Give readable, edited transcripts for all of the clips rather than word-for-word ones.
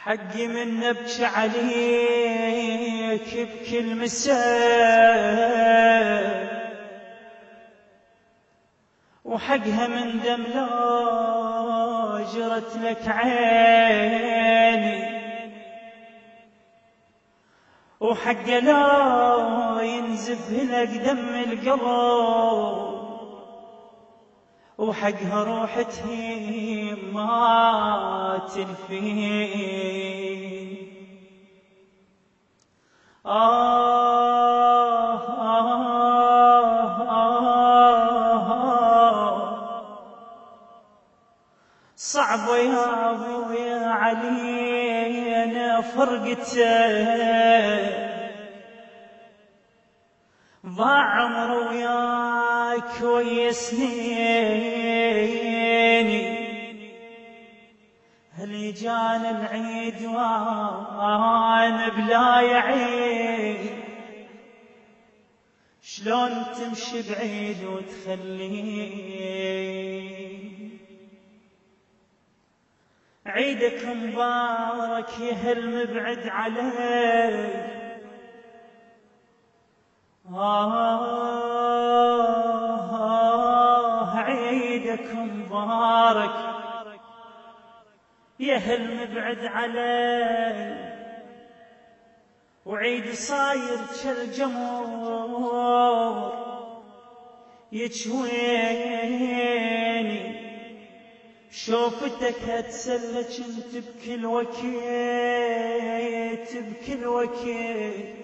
حقي من نبكي عليك بكل مساء، وحقها من دم لا جرت لك عيني، وحق لا ينزف لك دم القلب، وحقها روح تهيم ما تلفين. صعب يا ابو يا علي انا فرقته، ضاع عمر وياك ويا سنيني، هل جانا العيد وانا بلا يعين، شلون تمشي بعيد وتخليني. عيدك مبارك يا هالمبعد علي، عيدك مبارك يا هالمبعد علي، وعيد صاير كالجمر يجويني، شوفتك اتسلى جنت بكل وكيت بكل وكيت،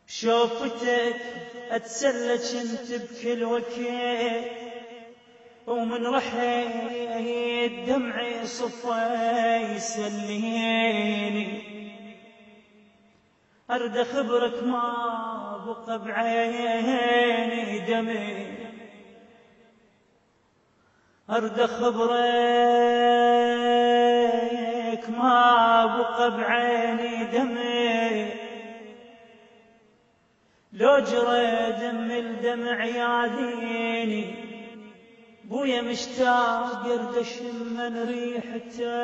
شوفتك اتسلى جنت بكل وكيت، ومن رحيت دمعي صفى يسليني، أرد أخبرك ما بقى بعيني دمي، أرد أخبرك ما بقى بعيني دمي، لو جرى دم الدمع ياذيني، بويا مشتاق أرد أشم من ريحته،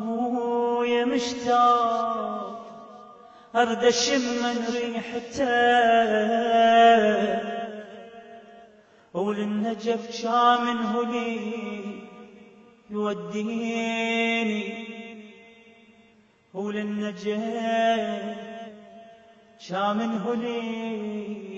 بويا مشتاق أرد أشم من ريحته، وللنجف كامن هلي يوديني، وللنجف كامن هلي